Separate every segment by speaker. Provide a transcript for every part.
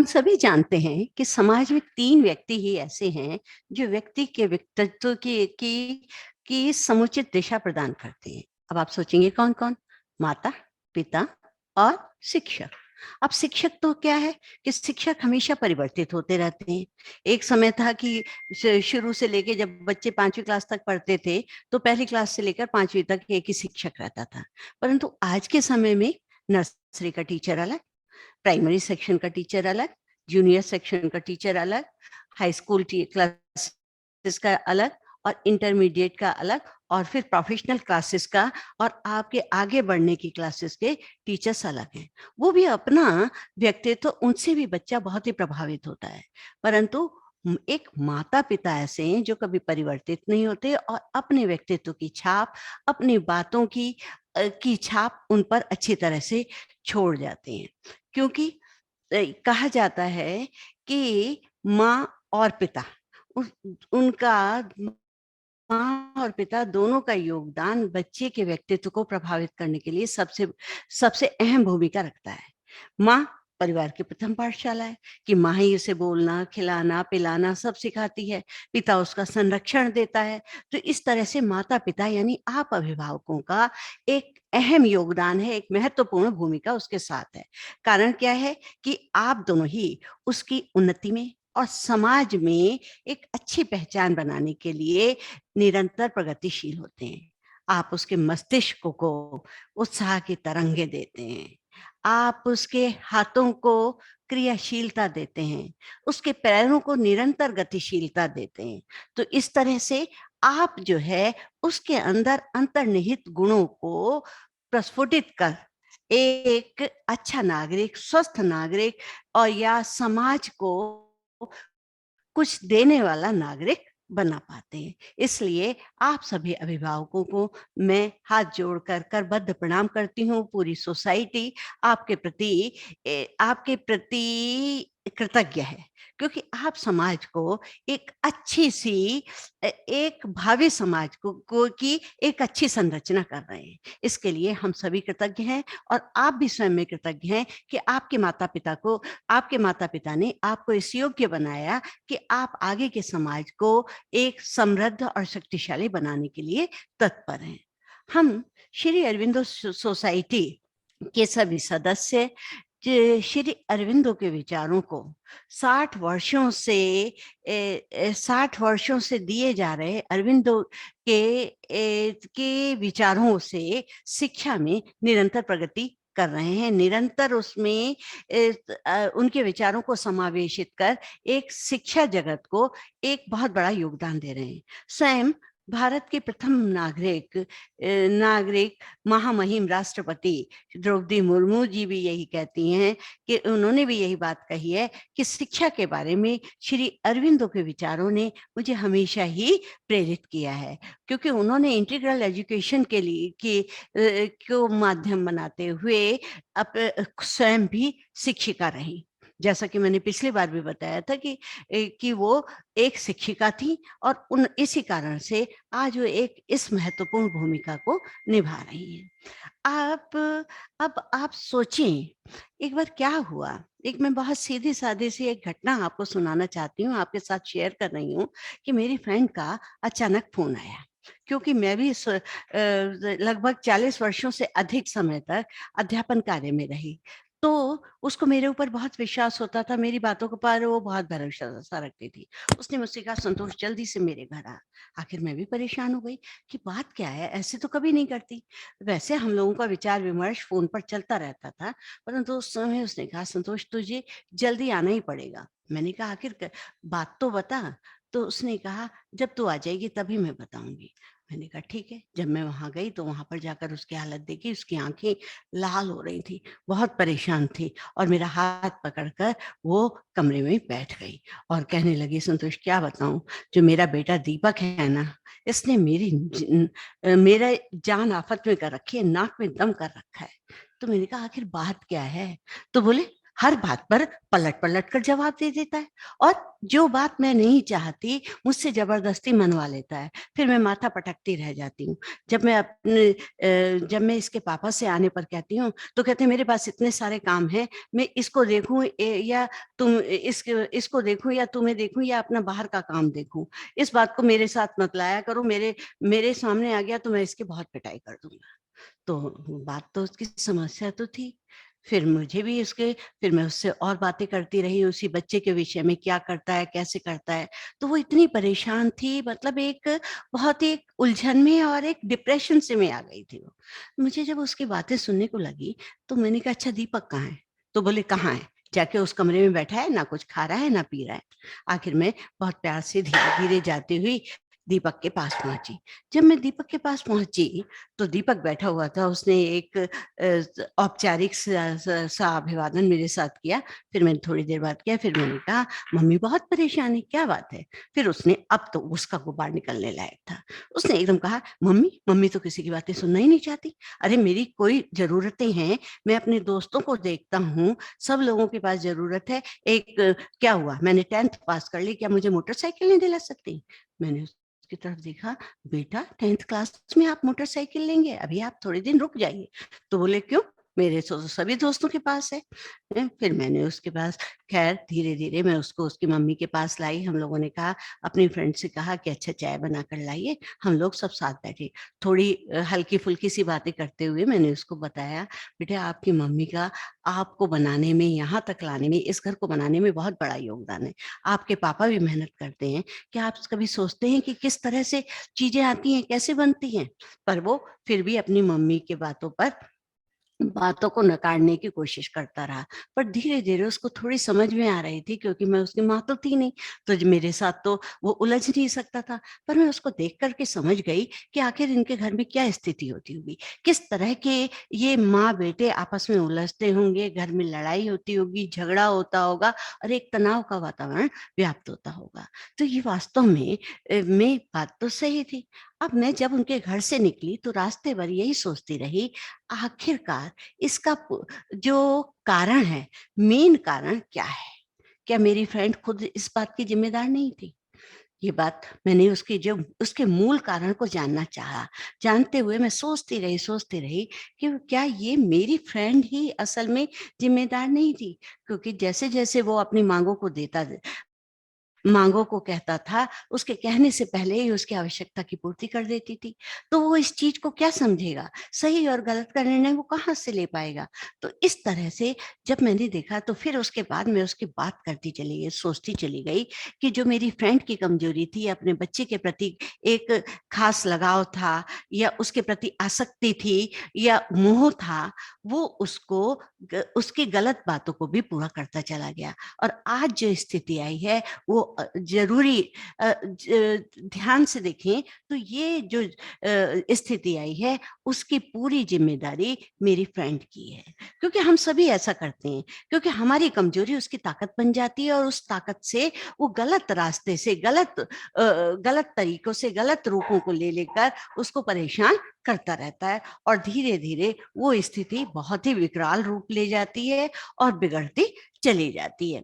Speaker 1: सभी जानते हैं कि समाज में 3 व्यक्ति ही ऐसे हैं जो व्यक्ति के व्यक्तित्व की समुचित दिशा प्रदान करते हैं। अब आप सोचेंगे कौन-कौन? माता, पिता और शिक्षक। अब शिक्षक तो क्या है कि शिक्षक हमेशा परिवर्तित होते रहते हैं। एक समय था कि शुरू से लेके जब बच्चे 5वीं क्लास तक पढ़ते थे, तो पहली क्लास से लेकर 5वीं तक एक ही शिक्षक रहता था। परंतु आज के समय में नर्सरी का टीचर अलग, प्राइमरी सेक्शन का टीचर अलग, जूनियर सेक्शन का टीचर अलग, हाई स्कूल क्लासेस का अलग और इंटरमीडिएट का अलग और फिर प्रोफेशनल क्लासेस का और आपके आगे बढ़ने की क्लासेस के टीचर्स अलग हैं। वो भी अपना व्यक्तित्व उनसे भी बच्चा बहुत ही प्रभावित होता है। परंतु एक माता-पिता ऐसे हैं जो कभी परिवर्तित नहीं होते और अपने व्यक्तित्व की छाप, अपनी बातों की छाप उन पर अच्छी तरह से छोड़ जाते हैं। क्योंकि कहा जाता है कि माँ और पिता उस उनका माँ और पिता दोनों का योगदान बच्चे के व्यक्तित्व को प्रभावित करने के लिए सबसे सबसे अहम भूमिका रखता है। माँ परिवार की प्रथम पाठशाला है कि माँ ही उसे बोलना, खिलाना, पिलाना सब सिखाती है, पिता उसका संरक्षण देता है। तो इस तरह से माता-पिता यानी आप अभिभावकों का एक अहम योगदान है, एक महत्वपूर्ण भूमिका उसके साथ है। कारण क्या है कि आप दोनों ही उसकी उन्नति में और समाज में एक अच्छी पहचान बनाने के लिए निरंतर प्रगतिशील होते हैं। आप उसके मस्तिष्क को उत्साह की तरंगे देते हैं। आप उसके हाथों को क्रियाशीलता देते हैं, उसके पैरों को निरंतर गतिशीलता देते हैं। तो इस तरह से आप जो है उसके अंदर अंतर्निहित गुणों को प्रस्फुटित कर एक अच्छा नागरिक, स्वस्थ नागरिक और या समाज को कुछ देने वाला नागरिक बना पाते हैं। इसलिए आप सभी अभिभावकों को मैं हाथ जोड़कर करबद्ध प्रणाम करती हूँ। पूरी सोसाइटी आपके प्रति कृतज्ञ है, क्योंकि आप समाज को एक अच्छी-सी एक भावी समाज को की एक अच्छी संरचना कर रहे हैं। इसके लिए हम सभी कृतज्ञ हैं और आप भी स्वयं में कृतज्ञ हैं कि आपके माता-पिता ने आपको इस योग्य बनाया कि आप आगे के समाज को एक समृद्ध और शक्तिशाली बनाने के लिए तत्पर हैं। हम श्री अरविंदो सोसाइटी के सभी सदस्य श्री अरविंदो के विचारों को 60 वर्षों से दिए जा रहे अरविंदो के विचारों से शिक्षा में निरंतर प्रगति कर रहे हैं, निरंतर उसमें उनके विचारों को समावेशित कर एक शिक्षा जगत को एक बहुत बड़ा योगदान दे रहे हैं। स्वयं भारत के प्रथम नागरिक महामहिम राष्ट्रपति द्रौपदी मुर्मू जी भी यही कहती हैं कि उन्होंने भी यही बात कही है कि शिक्षा के बारे में श्री अरविंदो के विचारों ने मुझे हमेशा ही प्रेरित किया है, क्योंकि उन्होंने इंटीग्रल एजुकेशन के लिए को माध्यम बनाते हुए स्वयं भी शिक्षिका रही। जैसा कि मैंने पिछली बार भी बताया था कि वो एक शिक्षिका थी और इसी कारण से आज वो एक इस महत्वपूर्ण भूमिका को निभा रही हैं। आप अब आप सोचें, एक बार क्या हुआ, एक मैं बहुत सीधी-सादी सी एक घटना आपको सुनाना चाहती हूँ, आपके साथ शेयर कर रही हूँ कि मेरी फ्रेंड का अचानक फ़ोन आया। क्योंकि मैं भी लगभग 40 वर्षों से अधिक समय तक अध्यापन कार्य में रही। तो उसको मेरे ऊपर बहुत विश्वास होता था, मेरी बातों के पर वो बहुत भरोसा रखती थी। उसने मुझसे कहा, "संतोष जल्दी से मेरे घर आ।" आखिर मैं भी परेशान हो गई कि बात क्या है? ऐसे तो कभी नहीं करती। वैसे हम लोगों का विचार-विमर्श फ़ोन पर चलता रहता था, परंतु उस समय उसने कहा, "संतोष तुझे जल्दी आना ही पड़ेगा।" मैंने कहा, "आखिर बात तो बता।" तो उसने कहा, "जब तू आ जाएगी तभी मैं बताऊँगी।" मैंने कहा, "ठीक है।" जब मैं वहाँ गई तो वहाँ पर जाकर उसकी हालत देखी, उसकी आँखें लाल हो रही थी, बहुत परेशान थी और मेरा हाथ पकड़कर वो कमरे में बैठ गई और कहने लगी, "संतोष क्या बताऊँ, जो मेरा बेटा दीपक है ना, इसने मेरा जान आफत में कर रखी है, नाक में दम कर रखा है।" तो मैंने कहा, "आखिर बात क्या है?" तो बोले, हर बात पर पलट-पलट कर जवाब दे देता है और जो बात मैं नहीं चाहती मुझसे ज़बरदस्ती मनवा लेता है। फिर मैं माथा पटकती रह जाती हूँ। जब मैं इसके पापा से आने पर कहती हूँ, तो कहते हैं मेरे पास इतने सारे काम हैं, मैं इसको देखूँ या इसको देखूँ या तुम्हें देखूँ या अपना बाहर का काम देखूँ। इस बात को मेरे साथ मत लाया करो, मेरे मेरे सामने आ गया तो मैं इसकी बहुत पिटाई कर दूँगा। तो बात तो उसकी समस्या तो थी। फिर मैं उससे और बातें करती रही उसी बच्चे के विषय में, क्या करता है, कैसे करता है। तो वो इतनी परेशान थी, मतलब एक बहुत ही एक उलझन में और एक डिप्रेशन से में आ गई थी वो। मुझे जब उसकी बातें सुनने को लगी, तो मैंने कहा अच्छा दीपक कहाँ है? तो बोले कहाँ है? जाके उस कमरे में बैठा है, ना कुछ खा रहा है, ना पी रहा है। आखिर मैं बहुत प्यार से धीरे-धीरे जाती हुई दीपक के पास पहुँची। जब मैं दीपक के पास पहुँची, तो दीपक बैठा हुआ था, उसने एक औपचारिक सा अभिवादन मेरे साथ किया। फिर मैंने थोड़ी देर बात किया, फिर मैंने कहा, "मम्मी बहुत परेशान है, क्या बात है?" फिर उसने, अब तो उसका गुबार निकलने लायक था। उसने एकदम कहा, "मम्मी, मम्मी तो किसी की बातें सुनना ही नहीं चाहती। अरे मेरी कोई ज़रूरतें हैं, मैं अपने दोस्तों को देखता हूँ, सब लोगों के पास ज़रूरत है। क्या हुआ? मैंने 10th पास कर ली, क्या मुझे मोटरसाइकिल नहीं दिला सकती?" मैंने उसकी तरफ देखा, बेटा 10th क्लास में आप मोटरसाइकिल लेंगे? अभी आप थोड़े दिन रुक जाइए। तो बोले क्यों? मेरे तो सभी दोस्तों के पास है। फिर मैंने उसके पास, ख़ैर धीरे-धीरे मैं उसको उसकी मम्मी के पास लाई। हम लोगों ने कहा, अपनी फ्रेंड से कहा कि अच्छा चाय बना कर लाइए। हम लोग सब साथ बैठे। थोड़ी हल्की-फुल्की सी बातें करते हुए मैंने उसको बताया, बेटा आपकी मम्मी का आपको बनाने में, यहाँ तक लाने में, इस घर को बनाने में बहुत बड़ा योगदान है। आपके पापा भी मेहनत करते हैं। क्या आप कभी सोचते हैं कि किस तरह से चीज़ें आती हैं, कैसे बनती हैं? पर वो फिर भी अपनी मम्मी की बातों को नकारने की कोशिश करता रहा। पर धीरे-धीरे उसको थोड़ी समझ में आ रही थी, क्योंकि मैं उसकी माँ तो थी नहीं, तो ज मेरे साथ तो वो उलझ नहीं सकता था। पर मैं उसको देख कर के समझ गई कि आखिर इनके घर में क्या स्थिति होती होगी। किस तरह के ये माँ-बेटे आपस में उलझते होंगे, घर में लड़ाई होती होगी, झगड़ा होता होगा और एक तनाव का वातावरण व्याप्त होता होगा। तो ये वास्तव में बात तो सही थी। अब मैं जब उनके घर से निकली तो रास्ते भर यही सोचती रही, आखिरकार इसका जो कारण है, मेन कारण क्या है? क्या मेरी फ्रेंड खुद इस बात की ज़िम्मेदार नहीं थी? ये बात मैंने उसके मूल कारण को जानना चाहा। जानते हुए मैं सोचती रही कि क्या ये मेरी फ्रेंड ही असल में ज़िम्मेदार नहीं थी? क्योंकि जैसे-जैसे वो अपनी माँगों को कहता था, उसके कहने से पहले ही उसकी आवश्यकता की पूर्ति कर देती थी। तो वो इस चीज़ को क्या समझेगा? सही और गलत का निर्णय वो कहाँ से ले पाएगा? तो इस तरह से जब मैंने देखा, तो फिर उसके बाद मैं उसकी बात करती चली गई, सोचती चली गई कि जो मेरी फ्रेंड की कमज़ोरी थी, अपने बच्चे के प्रति एक ख़ास लगाव था या उसके प्रति आसक्ति थी या मोह था, वो उसकी गलत बातों को भी पूरा करता चला गया। और आज जो स्थिति आई है, वो ज़रूरी ध्यान से देखें तो ये जो स्थिति आई है, उसकी पूरी ज़िम्मेदारी मेरी फ्रेंड की है। क्योंकि हम सभी ऐसा करते हैं, क्योंकि हमारी कमज़ोरी उसकी ताकत बन जाती है और उस ताकत से वो गलत रास्ते से, गलत तरीकों से, गलत रूपों को ले लेकर उसको परेशान करता रहता है और धीरे-धीरे वो स्थिति बहुत ही विकराल रूप ले जाती है और बिगड़ती चली जाती है।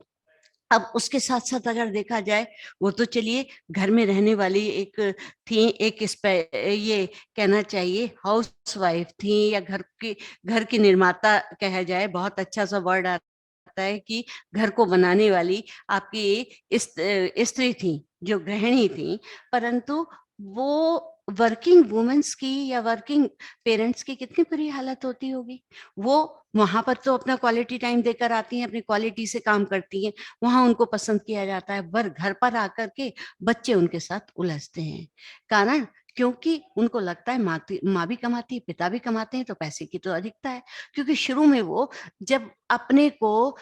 Speaker 1: अब उसके साथ-साथ अगर देखा जाए, वो तो चलिए घर में रहने वाली एक थी, ये कहना चाहिए हाउसवाइफ थी या घर की निर्माता कहा जाए, बहुत अच्छा-सा वर्ड आता है कि घर को बनाने वाली आपकी स्त्री थी, जो गृहिणी थी, परंतु वो वर्किंग वुमेन्स की या वर्किंग पेरेंट्स की कितनी बुरी हालत होती होगी। वो वहाँ पर तो अपना क्वालिटी टाइम देकर आती हैं, अपनी क्वालिटी से काम करती हैं, वहाँ उनको पसंद किया जाता है, पर घर पर आकर के बच्चे उनके साथ उलझते हैं। कारण, क्योंकि उनको लगता है माँ भी कमाती है, पिता भी कमाते हैं, तो पैसे की तो अधिकता है। क्योंकि शुरू में वो जब अपने को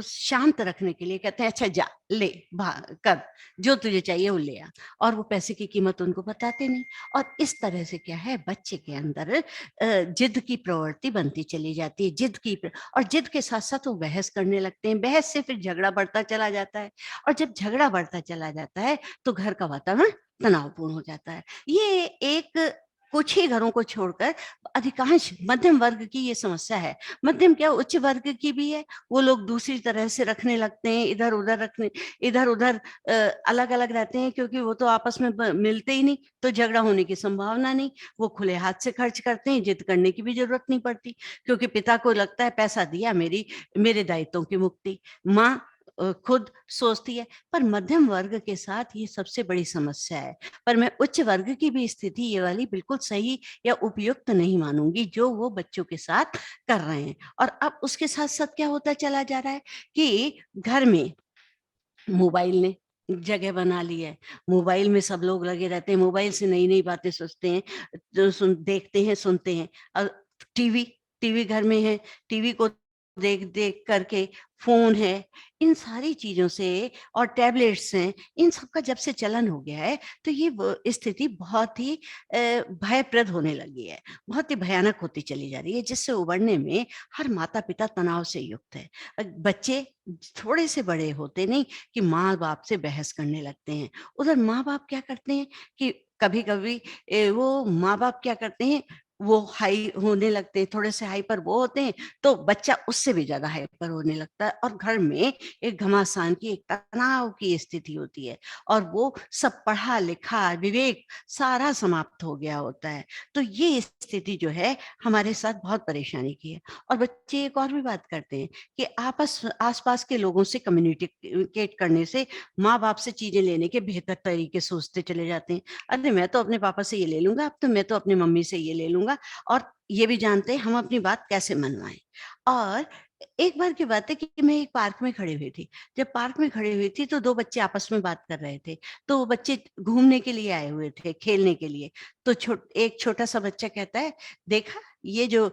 Speaker 1: शांत रखने के लिए कहते हैं, अच्छा जा ले कर, जो तुझे चाहिए वो ले आ, और वो पैसे की कीमत उनको बताते नहीं। और इस तरह से क्या है, बच्चे के अंदर जिद की प्रवृत्ति बनती चली जाती है, और जिद के साथ-साथ वो बहस करने लगते हैं, बहस से फिर झगड़ा बढ़ता चला जाता है, और जब झगड़ा बढ़ता चला जाता है, तो घर का वातावरण तनावपूर्ण हो जाता है। ये एक कुछ ही घरों को छोड़कर अधिकांश मध्यम वर्ग की ये समस्या है। मध्यम क्या, उच्च वर्ग की भी है। वो लोग दूसरी तरह से रखने लगते हैं, इधर उधर अलग अलग रहते हैं, क्योंकि वो तो आपस में मिलते ही नहीं, तो झगड़ा होने की संभावना नहीं। वो खुले हाथ से खर्च करते हैं, जिद करने की भी जरूरत नहीं पड़ती, क्योंकि पिता को लगता है पैसा दिया, मेरे दायित्वों की मुक्ति। माँ खुद सोचती है। पर मध्यम वर्ग के साथ ये सबसे बड़ी समस्या है। पर मैं उच्च वर्ग की भी स्थिति ये वाली बिल्कुल सही या उपयुक्त नहीं मानूंगी, जो वो बच्चों के साथ कर रहे हैं। और अब उसके साथ साथ क्या होता चला जा रहा है कि घर में मोबाइल ने जगह बना ली है। मोबाइल में सब लोग लगे रहते हैं, मोबाइल से नई नई बातें सोचते हैं, जो देखते हैं, सुनते हैं। और टीवी टीवी घर में है, टीवी को देख देख करके फोन है, इन सारी चीजों से, और टैबलेट्स हैं, इन सब का जब से चलन हो गया है, तो ये स्थिति बहुत ही भयप्रद होने लगी है, बहुत ही भयानक होती चली जा रही है, जिससे उबरने में हर माता पिता तनाव से युक्त है। बच्चे थोड़े से बड़े होते नहीं कि माँ बाप से बहस करने लगते हैं। उधर माँ बाप क्या करते हैं कि कभी कभी वो माँ बाप क्या करते हैं, वो हाई होने लगते हैं, थोड़े से हाइपर वो होते हैं, तो बच्चा उससे भी ज्यादा हाइपर होने लगता है, और घर में एक घमासान की, एक तनाव की स्थिति होती है, और वो सब पढ़ा लिखा विवेक सारा समाप्त हो गया होता है। तो ये स्थिति जो है हमारे साथ बहुत परेशानी की है। और बच्चे एक और भी बात करते हैं कि आसपास के लोगों से कम्युनिकेट करने से, माँ बाप से चीजें लेने के बेहतर तरीके सोचते चले जाते हैं। अरे मैं तो अपने पापा से ये ले लूंगा, अब तो मैं तो अपनी मम्मी से ये ले लूंगा, और ये भी जानते हैं हम अपनी बात कैसे मनवाएं। और एक बार की बात है कि मैं एक पार्क में खड़ी हुई थी। जब पार्क में खड़ी हुई थी तो दो बच्चे आपस में बात कर रहे थे। तो वो बच्चे घूमने के लिए आए हुए थे, खेलने के लिए। तो एक छोटा सा बच्चा कहता है, देखा ये जो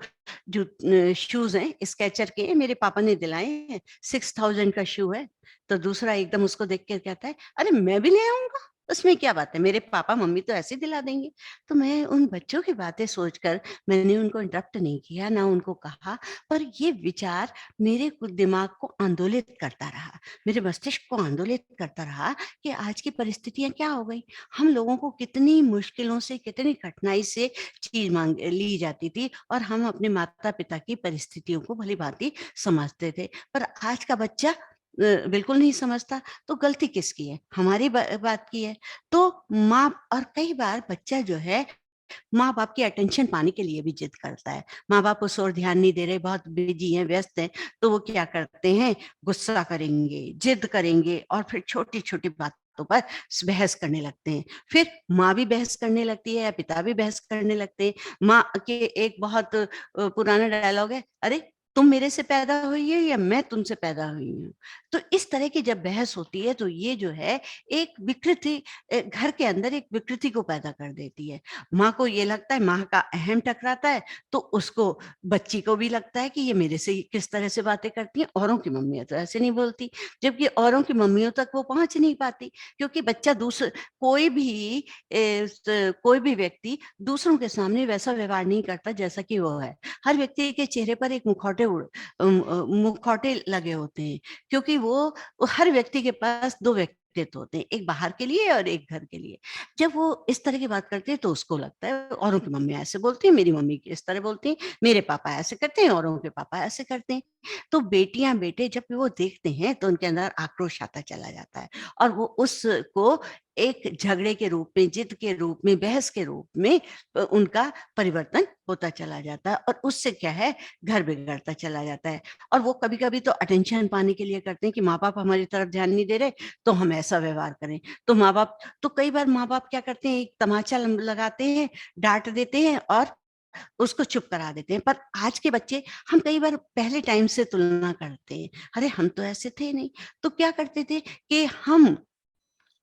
Speaker 1: शूज हैं स्केचर के, मेरे पापा ने दिलाए हैं, 6,000 का शू है। तो दूसरा एकदम उसको देख के कहता है, अरे मैं भी ले आऊंगा, उसमें क्या बात है, मेरे पापा मम्मी तो ऐसे दिला देंगे। तो मैं उन बच्चों की बातें सोचकर मैंने उनको इंटरप्ट नहीं किया, ना उनको कहा, पर ये विचार मेरे दिमाग को आंदोलित करता रहा, मेरे मस्तिष्क को आंदोलित करता रहा कि आज की परिस्थितियां क्या हो गई। हम लोगों को कितनी मुश्किलों से, कितनी कठिनाई से चीज मांग ली जाती थी, और हम अपने माता पिता की परिस्थितियों को भली भांति समझते थे। पर आज का बच्चा बिल्कुल नहीं समझता। तो गलती किसकी है, हमारी बात की है। तो माँ, और कई बार बच्चा जो है माँ बाप की अटेंशन पाने के लिए भी जिद करता है। माँ बाप उस ओर ध्यान नहीं दे रहे, बहुत बिजी हैं, व्यस्त हैं, तो वो क्या करते हैं, गुस्सा करेंगे, जिद करेंगे, और फिर छोटी छोटी बातों पर बहस करने लगते हैं। फिर माँ भी बहस करने लगती है या पिता भी बहस करने लगते हैं। माँ के एक बहुत पुराना डायलॉग है, अरे तुम मेरे से पैदा हुई है या मैं तुमसे पैदा हुई हूँ। तो इस तरह की जब बहस होती है, तो ये जो है एक विकृति, घर के अंदर एक विकृति को पैदा कर देती है। माँ को ये लगता है, माँ का अहम टकराता है, तो उसको, बच्ची को भी लगता है कि ये मेरे से किस तरह से बातें करती हैं, औरों की मम्मियाँ तो ऐसे नहीं बोलती। जबकि औरों की मम्मियों तक वो पहुंच नहीं पाती, क्योंकि बच्चा कोई भी कोई भी व्यक्ति दूसरों के सामने वैसा व्यवहार नहीं करता जैसा कि वो है। हर व्यक्ति के चेहरे पर एक मुखौटे लगे होते हैं, क्योंकि वो हर व्यक्ति के पास दो व्यक्तित्व होते हैं, एक बाहर के लिए और एक घर के लिए। जब वो इस तरह की बात करते हैं, तो उसको लगता है औरों की मम्मी ऐसे बोलती है, मेरी मम्मी इस तरह बोलती है, मेरे पापा ऐसे करते हैं, औरों के पापा ऐसे करते हैं। तो बेटियां बेटे जब वो देखते हैं, तो उनके अंदर आक्रोश आता चला जाता है, और वो उसको एक झगड़े के रूप में, जिद के रूप में, बहस के रूप में उनका परिवर्तन होता चला जाता है, और उससे क्या है, घर बिगड़ता चला जाता है। और वो कभी कभी तो अटेंशन पाने के लिए करते हैं कि माँ बाप हमारी तरफ ध्यान नहीं दे रहे, तो हम ऐसा व्यवहार करें। तो कई बार माँ बाप क्या करते हैं, एक तमाचा लगाते हैं, डांट देते हैं, और उसको चुप करा देते हैं। पर आज के बच्चे, हम कई बार पहले टाइम से तुलना करते हैं, अरे हम तो ऐसे थे नहीं। तो क्या करते थे कि हम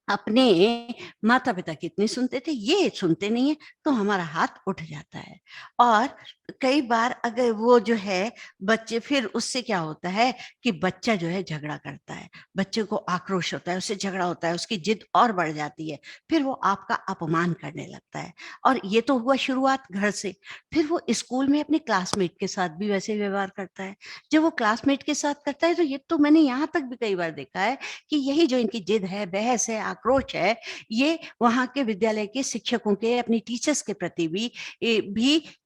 Speaker 1: अपने माता पिता की इतनी सुनते थे, ये सुनते नहीं है, तो हमारा हाथ उठ जाता है। और कई बार अगर वो जो है बच्चे, फिर उससे क्या होता है कि बच्चा जो है झगड़ा करता है, बच्चे को आक्रोश होता है, उससे झगड़ा होता है, उसकी जिद और बढ़ जाती है, फिर वो आपका अपमान करने लगता है। और ये तो हुआ शुरुआत घर से, फिर वो स्कूल में अपने क्लासमेट के साथ भी वैसे व्यवहार करता है। जब वो क्लासमेट के साथ करता है तो ये तो मैंने यहाँ तक भी कई बार देखा है कि यही जो इनकी जिद है, बहस है, आक्रोश है, ये वहाँ के विद्यालय के शिक्षकों के, अपनी टीचर्स के प्रति भी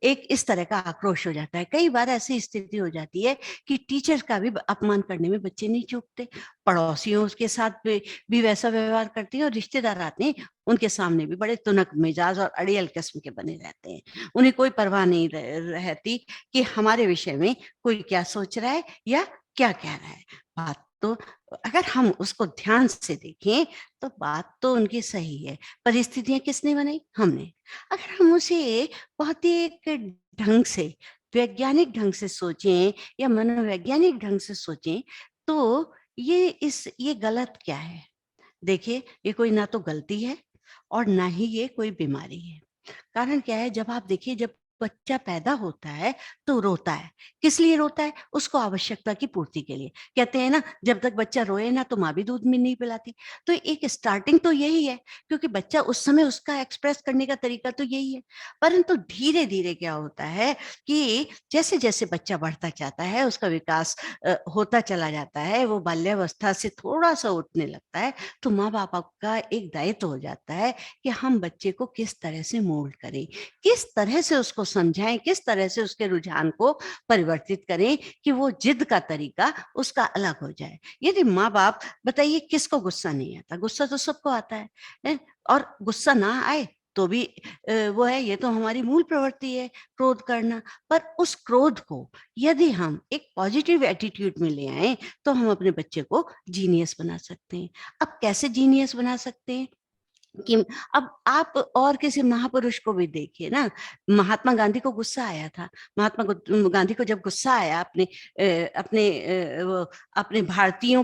Speaker 1: एक इस तरह का आक्रोश हो जाता है। कई बार ऐसी स्थिति हो जाती है कि टीचर का भी अपमान करने में बच्चे नहीं चूकते, पड़ोसियों के साथ भी वैसा व्यवहार करते हैं, और रिश्तेदार आते हैं उनके सामने भी बड़े तुनक मिजाज और अड़ियल किस्म के बने रहते हैं। उन्हें कोई परवाह नहीं रहती कि हमारे विषय में कोई क्या सोच रहा है या क्या कह रहा है। बात तो, अगर हम उसको ध्यान से देखें तो बात तो उनकी सही है। परिस्थितियां किसने बनाई? हमने। अगर हम उसे बहुत ही एक ढंग से, वैज्ञानिक ढंग से सोचें या मनोवैज्ञानिक ढंग से सोचें, तो ये गलत क्या है? देखिए, ये कोई ना तो गलती है और ना ही ये कोई बीमारी है। कारण क्या है? जब आप देखिए, जब बच्चा पैदा होता है तो रोता है। किस लिए रोता है? उसको आवश्यकता की पूर्ति के लिए। कहते हैं ना, जब तक बच्चा रोए ना तो माँ भी दूध में नहीं पिलाती। तो एक स्टार्टिंग तो यही है, क्योंकि बच्चा उस समय, उसका एक्सप्रेस करने का तरीका तो यही है। परंतु धीरे-धीरे क्या होता है कि जैसे-जैसे बच्चा बढ़ता जाता है, उसका विकास होता चला जाता है, वो बाल्यावस्था से थोड़ा-सा उठने लगता है, तो माँ-बाप का एक दायित्व हो जाता है कि हम बच्चे को किस तरह से मोल्ड करें, किस तरह से उसको समझाएं, किस तरह से उसके रुझान को परिवर्तित करें कि वो जिद का तरीका उसका अलग हो जाए। यदि माँ-बाप, बताइए किसको गुस्सा नहीं आता? गुस्सा तो सबको आता है, हैं? और गुस्सा ना आए तो भी वो है, ये तो हमारी मूल प्रवृत्ति है, क्रोध करना। पर उस क्रोध को यदि हम एक पॉजिटिव एटीट्यूड में ले आएँ, तो हम अपने बच्चे को जीनियस बना सकते हैं। अब कैसे जीनियस बना सकते हैं? कि अब आप और किसी महापुरुष को भी देखिए ना, महात्मा गांधी को गुस्सा आया था। गांधी को जब गुस्सा आया वो अपने भारतीयों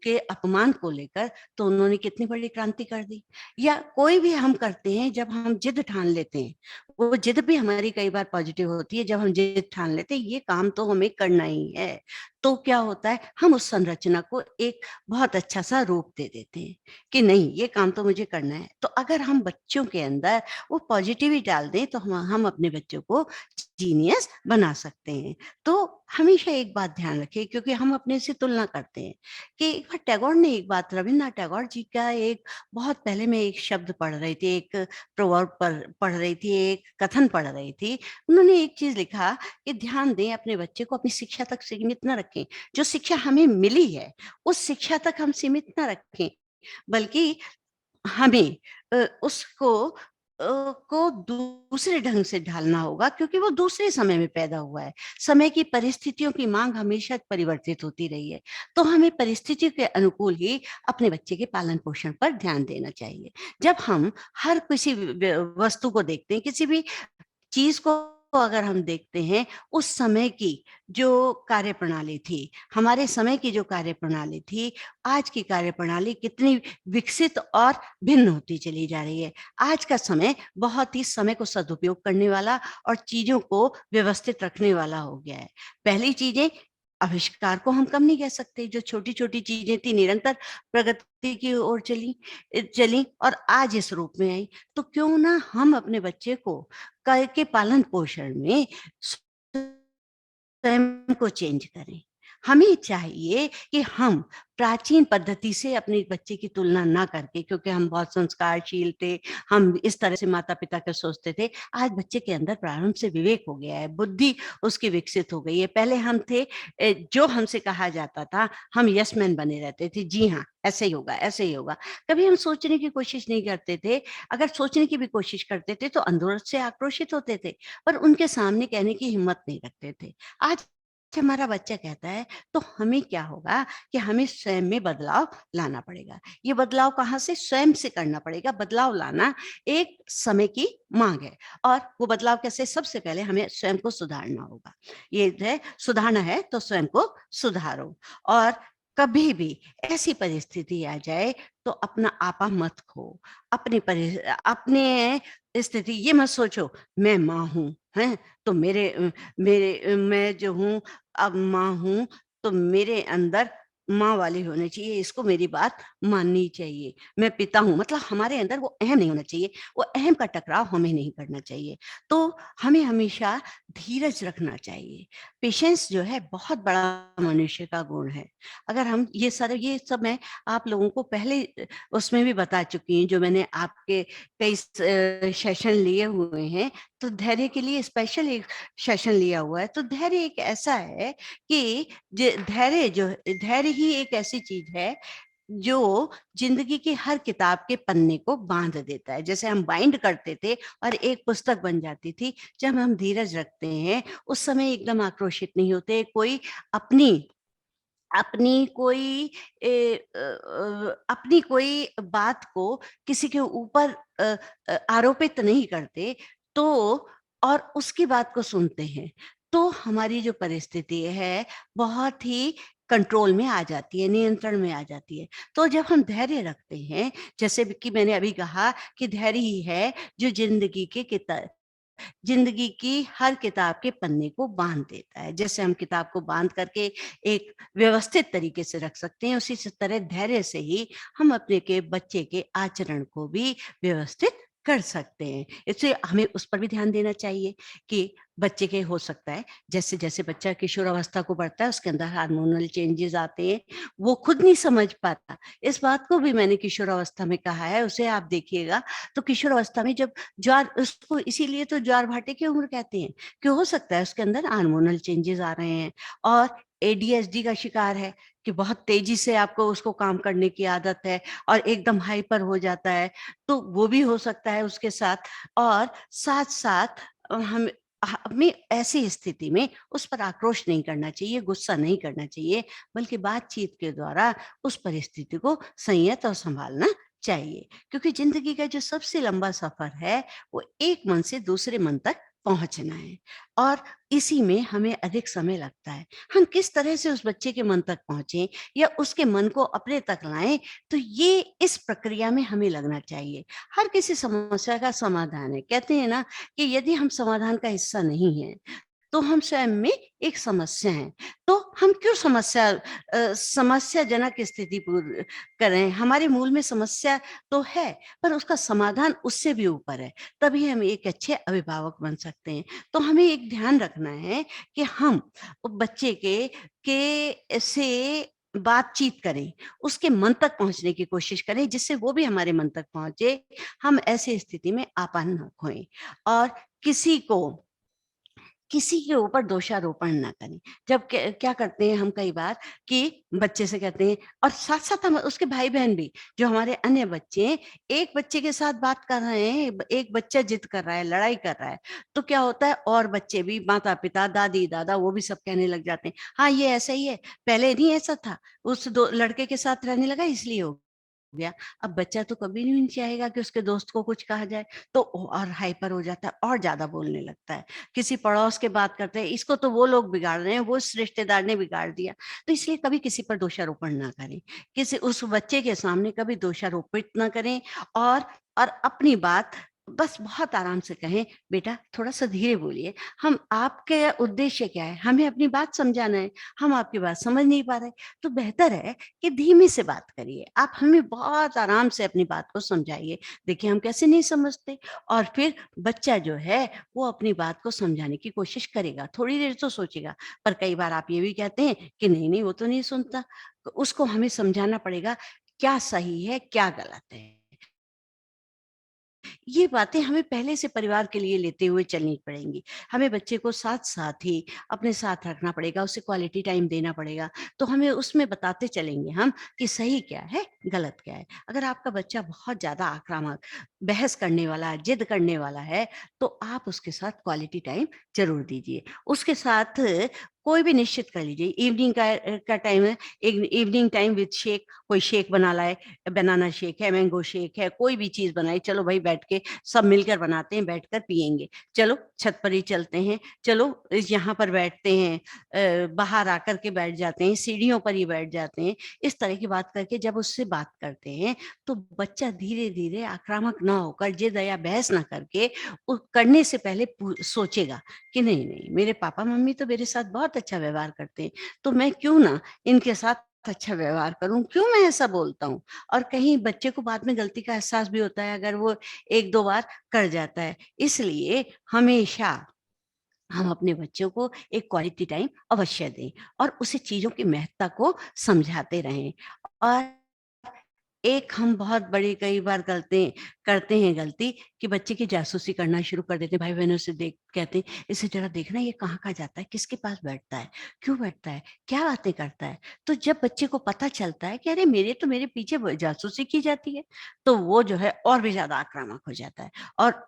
Speaker 1: के अपमान को लेकर, तो उन्होंने कितनी बड़ी क्रांति कर दी। या कोई भी हम करते हैं, जब हम जिद ठान लेते हैं, वो जिद भी हमारी कई बार पॉजिटिव होती है। जब हम जिद ठान लेते हैं, ये काम तो हमें करना ही है, तो क्या होता है, हम उस संरचना को एक बहुत अच्छा सा रूप दे देते हैं कि नहीं, ये काम तो मुझे करना है। तो अगर हम बच्चों के अंदर वो पॉजिटिविटी डाल दें, तो हम अपने बच्चों को जीनियस बना सकते हैं। तो हमेशा एक बात ध्यान रखें, क्योंकि हम अपने से तुलना करते हैं, कि एक बार टैगोर ने एक बात, रविन्द्रनाथ टैगोर जी का एक, बहुत पहले मैं एक शब्द पढ़ रही थी, एक प्रोवर्ब पढ़ रही थी, एक कथन पढ़ रही थी। उन्होंने एक चीज लिखा कि ध्यान दें, अपने बच्चे को अपनी शिक्षा तक सीमित न रखें। जो शिक्षा हमें मिली है, उस शिक्षा तक हम सीमित न रखें, बल्कि हमें उसको को दूसरे ढंग से ढालना होगा, क्योंकि वो दूसरे समय में पैदा हुआ है। समय की परिस्थितियों की मांग हमेशा परिवर्तित होती रही है, तो हमें परिस्थितियों के अनुकूल ही अपने बच्चे के पालन पोषण पर ध्यान देना चाहिए। जब हम हर किसी वस्तु को देखते हैं, किसी भी चीज को अगर हम देखते हैं, उस समय की जो कार्यप्रणाली थी, हमारे समय की जो कार्यप्रणाली थी, आज की कार्यप्रणाली कितनी विकसित और भिन्न होती चली जा रही है। आज का समय बहुत ही समय को सदुपयोग करने वाला और चीजों को व्यवस्थित रखने वाला हो गया है। पहली चीजें, आविष्कार को हम कम नहीं कह सकते। जो छोटी-छोटी चीजें थी, निरंतर प्रगति की ओर चली और आज इस रूप में आई। तो क्यों ना हम अपने बच्चे को के पालन पोषण में स्वयं को चेंज करें। हमें चाहिए कि हम प्राचीन पद्धति से अपने बच्चे की तुलना ना करके, क्योंकि हम बहुत संस्कारशील थे, हम इस तरह से माता-पिता के सोचते थे। आज बच्चे के अंदर प्रारंभ से विवेक हो गया है, बुद्धि उसकी विकसित हो गई है। पहले हम थे, जो हमसे कहा जाता था, हम यस मैन बने रहते थे। जी हाँ, ऐसे ही होगा, ऐसे ही होगा। कभी हम सोचने की कोशिश नहीं करते थे। अगर सोचने की भी कोशिश करते थे, तो अंदर से आक्रोशित होते थे, पर उनके सामने कहने की हिम्मत नहीं रखते थे। आज हमारा बच्चा कहता है, तो हमें क्या होगा कि हमें स्वयं में बदलाव लाना पड़ेगा। ये बदलाव कहाँ से? स्वयं से करना पड़ेगा। बदलाव लाना एक समय की मांग है, और वो बदलाव कैसे? सबसे पहले हमें स्वयं को सुधारना होगा। ये है, सुधारना है तो स्वयं को सुधारो। और कभी भी ऐसी परिस्थिति आ जाए तो अपना आपा मत खो। अपने स्थिति ये मत सोचो मैं माँ हूँ, हैं? तो मैं जो हूँ अब माँ हूँ तो मेरे अंदर माँ वाले होने चाहिए, इसको मेरी बात माननी चाहिए। मैं पिता हूँ मतलब हमारे अंदर वो अहम नहीं होना चाहिए, वो अहम का टकराव हमें नहीं करना चाहिए। तो हमें हमेशा धीरज रखना चाहिए। पेशेंस जो है बहुत बड़ा मनुष्य का गुण है। अगर हम ये सब मैं आप लोगों को पहले उसमें भी बता चुकी हूँ, जो मैंने आपके कई सेशन लिए हुए हैं, तो धैर्य के लिए स्पेशल एक सेशन लिया हुआ है। तो धैर्य एक ऐसा है कि धैर्य ही एक ऐसी चीज है जो जिंदगी की हर किताब के पन्ने को बांध देता है। जैसे हम बाइंड करते थे और एक पुस्तक बन जाती थी। जब हम धीरज रखते हैं उस समय एकदम आक्रोशित नहीं होते, कोई अपनी अपनी कोई अपनी कोई बात को किसी के ऊपर आरोपित नहीं करते, तो और उसकी बात को सुनते हैं, तो हमारी जो परिस्थिति है बहुत ही कंट्रोल में आ जाती है, नियंत्रण में आ जाती है। तो जब हम धैर्य रखते हैं, जैसे कि मैंने अभी कहा कि धैर्य ही है जो जिंदगी की हर किताब के पन्ने को बांध देता है। जैसे हम किताब को बांध करके एक व्यवस्थित तरीके से रख सकते हैं, उसी से तरह धैर्य से ही हम अपने के बच्चे के आचरण को भी व्यवस्थित कर सकते हैं। इसलिए हमें उस पर भी ध्यान देना चाहिए कि बच्चे के हो सकता है जैसे जैसे बच्चा किशोरावस्था को बढ़ता है उसके अंदर हार्मोनल चेंजेस आते हैं, वो खुद नहीं समझ पाता। इस बात को भी मैंने किशोरावस्था में कहा है, उसे आप देखिएगा। तो किशोरावस्था में जब ज्वार उसको इसीलिए तो ज्वार भाटे की उम्र कहते हैं कि हो सकता है उसके अंदर हार्मोनल चेंजेस आ रहे हैं और एडीएचडी का शिकार है कि बहुत तेजी से आपको उसको काम करने की आदत है और एकदम हाइपर हो जाता है, तो वो भी हो सकता है उसके साथ। और साथ साथ हम हमें ऐसी स्थिति में उस पर आक्रोश नहीं करना चाहिए, गुस्सा नहीं करना चाहिए, बल्कि बातचीत के द्वारा उस परिस्थिति को संयत और संभालना चाहिए। क्योंकि जिंदगी का जो सबसे लंबा सफर है वो एक मन से दूसरे मन तक पहुंचना है और इसी में हमें अधिक समय लगता है। हम किस तरह से उस बच्चे के मन तक पहुंचे या उसके मन को अपने तक लाएं, तो ये इस प्रक्रिया में हमें लगना चाहिए। हर किसी समस्या का समाधान है। कहते हैं ना कि यदि हम समाधान का हिस्सा नहीं है तो हम स्वयं में एक समस्या है। तो हम क्यों समस्याजनक स्थिति पूर्ण करें? हमारे मूल में समस्या तो है, पर उसका समाधान उससे भी ऊपर है। तभी हम एक अच्छे अभिभावक बन सकते हैं। तो हमें एक ध्यान रखना है कि हम बच्चे के से बातचीत करें, उसके मन तक पहुँचने की कोशिश करें, जिससे वो भी हमारे मन तक पहुँचे। हम ऐसी स्थिति में आपा न खोएँ और किसी को किसी के ऊपर दोषारोपण ना करें। जब क्या करते हैं हम कई बार कि बच्चे से कहते हैं और साथ-साथ हम उसके भाई-बहन भी, जो हमारे अन्य बच्चे हैं, एक बच्चे के साथ बात कर रहे हैं, एक बच्चा जिद कर रहा है, लड़ाई कर रहा है, तो क्या होता है और बच्चे भी माता-पिता, दादी-दादा वो भी सब कहने लग जाते हैं, हाँ, ये ऐसा ही है, पहले नहीं ऐसा था, उस दो लड़के के साथ रहने लगा इसलिए हो गया। अब बच्चा तो कभी नहीं चाहेगा कि उसके दोस्त को कुछ कहा जाए, तो और हाइपर हो जाता है और ज़्यादा बोलने लगता है। किसी पड़ोस के बात करते हैं, इसको तो वो लोग बिगाड़ रहे हैं, वो उस रिश्तेदार ने बिगाड़ दिया। तो इसलिए कभी किसी पर दोषारोपण ना करें। किसी उस बच्चे के सामने कभी दोषारोपित ना करें और अपनी बात बस बहुत आराम से कहें, बेटा थोड़ा-सा धीरे बोलिए। हम आपके उद्देश्य क्या है? हमें अपनी बात समझाना है, हम आपकी बात समझ नहीं पा रहे, तो बेहतर है कि धीमे से बात करिए। आप हमें बहुत आराम से अपनी बात को समझाइए। देखिए हम कैसे नहीं समझते और फिर बच्चा जो है वो अपनी बात को समझाने की कोशिश करेगा, थोड़ी देर तो सोचेगा, पर कई बार आप ये भी कहते हैं कि नहीं-नहीं वो तो नहीं सुनता, तो उसको हमें समझाना पड़ेगा क्या सही है, क्या गलत है। ये बातें हमें पहले से परिवार के लिए लेते हुए चलनी पड़ेंगी। हमें बच्चे को साथ-साथ ही अपने साथ रखना पड़ेगा, उसे क्वालिटी टाइम देना पड़ेगा, तो हमें उसमें बताते चलेंगे हम कि सही क्या है, गलत क्या है। अगर आपका बच्चा बहुत ज़्यादा आक्रामक, बहस करने वाला, जिद करने वाला है, तो आप उसके साथ क्वालिटी टाइम ज़रूर दीजिए। उसके साथ कोई भी निश्चित कर लीजिए, इवनिंग का टाइम है, इवनिंग टाइम विद शेक, कोई शेक बना लाए, बनाना शेक है, मैंगो शेक है, कोई भी चीज़ बनाई, चलो भाई बैठ के सब मिलकर बनाते हैं, बैठकर पिएँगे। चलो छत पर ही चलते हैं, चलो यहाँ पर बैठते हैं, बाहर आकर के बैठ जाते हैं, सीढ़ियों पर ही बैठ जाते हैं। इस तरह की बात करके जब उससे बात करते हैं, तो बच्चा धीरे-धीरे आक्रामक ना होकर, जिद या बहस ना करके, करने से पहले सोचेगा कि नहीं, नहीं, मेरे पापा-मम्मी तो मेरे साथ बहुत अच्छा व्यवहार करते हैं, तो मैं क्यों ना इनके साथ अच्छा व्यवहार करूँ, क्यों मैं ऐसा बोलता हूँ? और कहीं बच्चे को बाद में गलती का एहसास भी होता है अगर वो 1-2 बार कर जाता है। इसलिए हमेशा हम अपने बच्चों को एक क्वालिटी टाइम अवश्य दें और उसे चीज़ों की महत्ता को समझाते रहें। और एक हम बहुत बड़ी कई बार करते हैं गलती कि बच्चे की जासूसी करना शुरू कर देते हैं। भाई-बहनों से देख कहते हैं, "इसे ज़रा देखना ये कहाँ-कहाँ जाता है, किसके पास बैठता है, क्यों बैठता है, क्या बातें करता है?" तो जब बच्चे को पता चलता है कि अरे मेरे पीछे जासूसी की जाती है, तो वो जो है और भी ज़्यादा आक्रामक हो जाता है और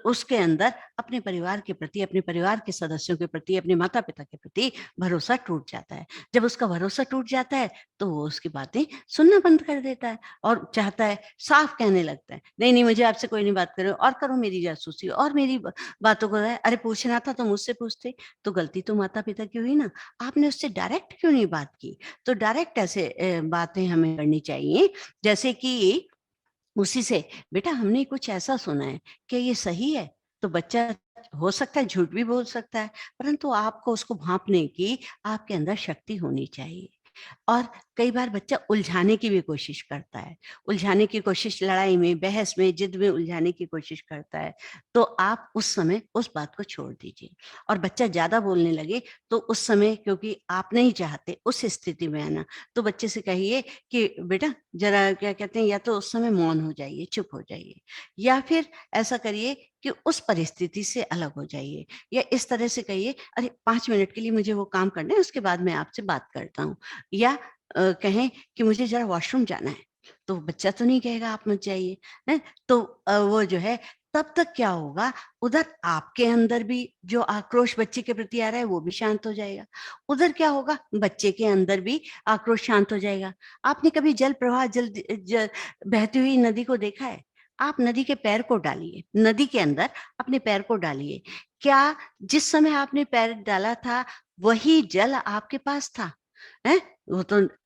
Speaker 1: उसके अंदर अपने परिवार के प्रति, अपने परिवार के सदस्यों के प्रति, अपने माता-पिता के प्रति भरोसा टूट जाता है। जब उसका भरोसा टूट जाता है, तो वो उसकी बातें सुनना बंद कर देता है और चाहता है, साफ कहने लगता है, नहीं, नहीं मुझे आपसे कोई नहीं बात करे और करो मेरी जासूसी और मेरी बातों को अरे पूछना था तो मुझसे पूछते, तो गलती तो माता-पिता की हुई ना, आपने उससे डायरेक्ट क्यों नहीं बात की? तो डायरेक्ट ऐसे बातें हमें करनी चाहिए, जैसे कि उसी से, बेटा हमने कुछ ऐसा सुना है, क्या ये सही है? तो बच्चा हो सकता है झूठ भी बोल सकता है, परंतु आपको उसको भाँपने की आपके अंदर शक्ति होनी चाहिए। और कई बार बच्चा उलझाने की भी कोशिश करता है। उलझाने की कोशिश लड़ाई में, बहस में, जिद में उलझाने की कोशिश करता है। तो आप उस समय उस बात को छोड़ दीजिए और बच्चा ज़्यादा बोलने लगे तो उस समय क्योंकि आप नहीं चाहते उस स्थिति में आना, तो बच्चे से कहिए कि बेटा ज़रा क्या कहते हैं या तो उस समय मौन हो जाइए, चुप हो जाइए या फिर ऐसा करिए कि उस परिस्थिति से अलग हो जाइए या इस तरह से कहिए, अरे 5 मिनट के लिए मुझे वो काम करना है उसके बाद मैं आपसे बात करता हूँ। या कहें कि मुझे ज़रा वॉशरूम जाना है, तो बच्चा तो नहीं कहेगा आप मत जाइए, हैं? तो वो जो है तब तक क्या होगा, उधर आपके अंदर भी जो आक्रोश बच्चे के प्रति आ रहा है वो भी शांत हो जाएगा। उधर क्या होगा, बच्चे के अंदर भी आक्रोश शांत हो जाएगा। आपने कभी जल प्रवाह बहती हुई नदी को देखा है? आप नदी के पैर को डालिए, नदी के अंदर अपने पैर को डालिए। क्या जिस समय आपने पैर डाला था, वही जल आपके पास था? हैं?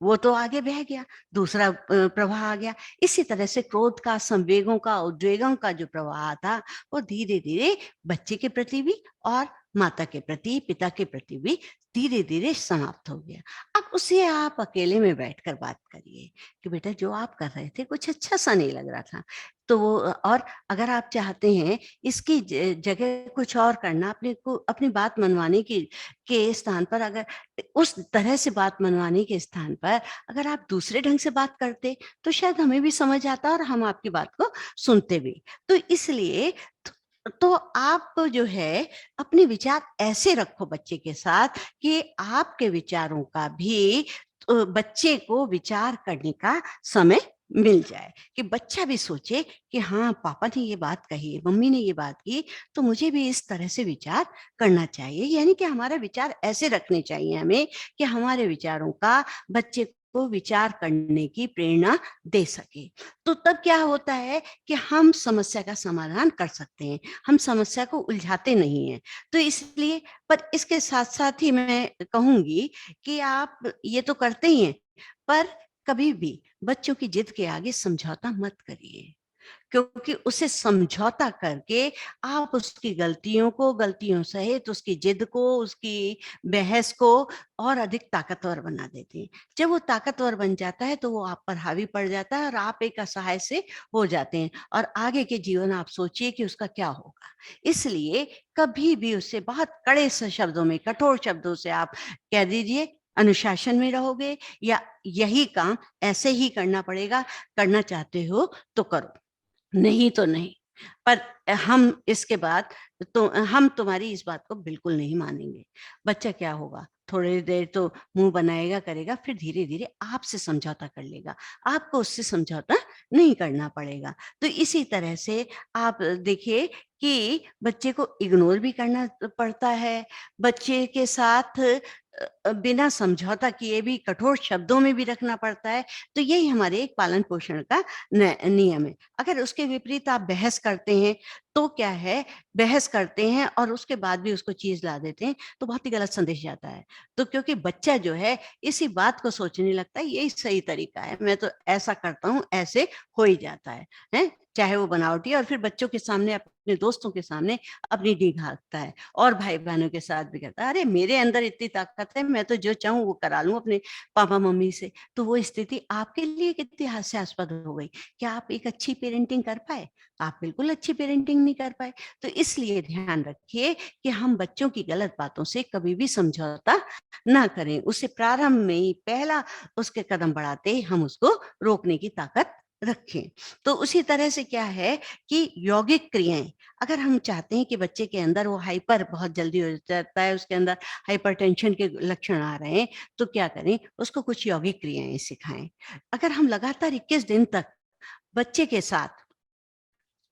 Speaker 1: वो तो आगे बह गया, दूसरा प्रवाह आ गया। इसी तरह से क्रोध का, संवेगों का, उद्वेगों का जो प्रवाह था, वो धीरे-धीरे बच्चे के प्रति भी और माता के प्रति, पिता के प्रति भी धीरे-धीरे समाप्त हो गया। अब उससे आप अकेले में बैठकर बात करिए कि बेटा जो आप कर रहे थे कुछ अच्छा-सा नहीं लग रहा था। तो वो और अगर आप चाहते हैं इसकी जगह कुछ और करना, अपनी बात मनवाने की के स्थान पर अगर उस तरह से बात मनवाने के स्थान पर अगर आप दूसरे ढंग से बात करते, तो शायद हमें भी समझ आता और हम आपकी बात को सुनते भी। तो इसलिए तो आप जो है अपने विचार ऐसे रखो बच्चे के साथ कि आपके विचारों का भी बच्चे को विचार करने का समय मिल जाए, कि बच्चा भी सोचे कि हाँ, पापा ने ये बात कही, मम्मी ने ये बात की, तो मुझे भी इस तरह से विचार करना चाहिए। यानी कि हमारा विचार ऐसे रखने चाहिए हमें कि हमारे विचारों का बच्चे को विचार करने की प्रेरणा दे सके। तो तब क्या होता है कि हम समस्या का समाधान कर सकते हैं, हम समस्या को उलझाते नहीं हैं। तो इसलिए पर इसके साथ-साथ ही मैं कहूँगी कि आप ये तो करते ही हैं, पर कभी भी बच्चों की जिद के आगे समझौता मत करिए। क्योंकि उसे समझौता करके आप उसकी गलतियों सहित उसकी जिद को, उसकी बहस को और अधिक ताकतवर बना देते हैं। जब वो ताकतवर बन जाता है तो वो आप पर हावी पड़ जाता है और आप एक असहाय से हो जाते हैं और आगे के जीवन आप सोचिए कि उसका क्या होगा। इसलिए कभी भी उससे बहुत कड़े से शब्दों में, कठोर शब्दों से आप कह दीजिए अनुशासन में रहोगे या यही काम ऐसे ही करना पड़ेगा, करना चाहते हो तो करो। नहीं तो नहीं। पर हम इसके बाद तो हम तुम्हारी इस बात को बिल्कुल नहीं मानेंगे। बच्चा क्या होगा, थोड़ी देर तो मुँह बनाएगा, करेगा, फिर धीरे-धीरे आपसे समझौता कर लेगा। आपको उससे समझौता नहीं करना पड़ेगा। तो इसी तरह से आप देखिए कि बच्चे को इग्नोर भी करना पड़ता है, बच्चे के साथ बिना समझौता किए भी कठोर शब्दों में भी रखना पड़ता है। तो यही हमारे एक पालन-पोषण का नियम है। अगर उसके विपरीत आप बहस करते हैं, तो क्या है, बहस करते हैं और उसके बाद भी उसको चीज़ ला देते हैं, तो बहुत ही गलत संदेश जाता है। तो क्योंकि बच्चा जो है इसी बात को सोचने लगता है, यही सही तरीका है, मैं तो ऐसा करता हूँ, ऐसे हो ही जाता है, हैं? चाहे वो बनावटी है, और फिर बच्चों के सामने, अपने दोस्तों के सामने अपनी डींग हाँकता है, और भाई-बहनों के साथ भी करता है। अरे! मेरे अंदर इतनी ताकत है, मैं तो जो चाहूँ वो करा लूँ अपने पापा-मम्मी से। तो वो स्थिति आपके लिए कितनी हास्यास्पद हो गई। क्या आप एक अच्छी पेरेंटिंग कर पाए? आप बिल्कुल अच्छी पेरेंटिंग नहीं कर पाए। तो इसलिए ध्यान रखिए कि हम बच्चों की गलत बातों से कभी भी समझौता ना करें। उसे प्रारंभ में ही पहला उसके कदम बढ़ाते ही हम उसको रोकने की ताकत रखें। तो उसी तरह से क्या है कि यौगिक क्रियाएँ, अगर हम चाहते हैं कि बच्चे के अंदर वो हाइपर बहुत जल्दी हो जाता है, उसके अंदर हाइपरटेंशन के लक्षण आ रहे हैं, तो क्या करें? उसको कुछ यौगिक क्रियाएँ सिखाएँ। अगर हम लगातार 21 दिन तक बच्चे के साथ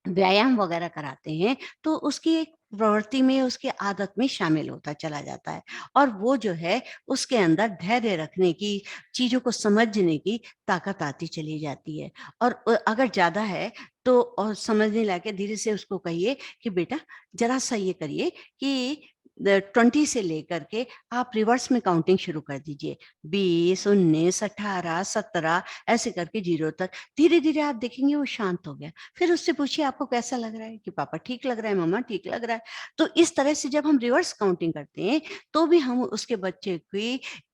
Speaker 1: व्यायाम वगैरह कराते हैं, तो उसकी एक प्रवृत्ति में, उसकी आदत में शामिल होता चला जाता है, और वो जो है उसके अंदर धैर्य रखने की, चीज़ों को समझने की ताकत आती चली जाती है। और अगर ज़्यादा है तो और समझने लायक है, धीरे से उसको कहिए कि बेटा ज़रा-सा ये करिए कि 20 से लेकर के आप रिवर्स में काउंटिंग शुरू कर दीजिए। 20, 19, 18, 17 ऐसे करके 0 तक। धीरे-धीरे आप देखेंगे वो शांत हो गया। फिर उससे पूछिए आपको कैसा लग रहा है? कि पापा ठीक लग रहा है, मम्मा ठीक लग रहा है। तो इस तरह से जब हम रिवर्स काउंटिंग करते हैं, तो भी हम उसके बच्चे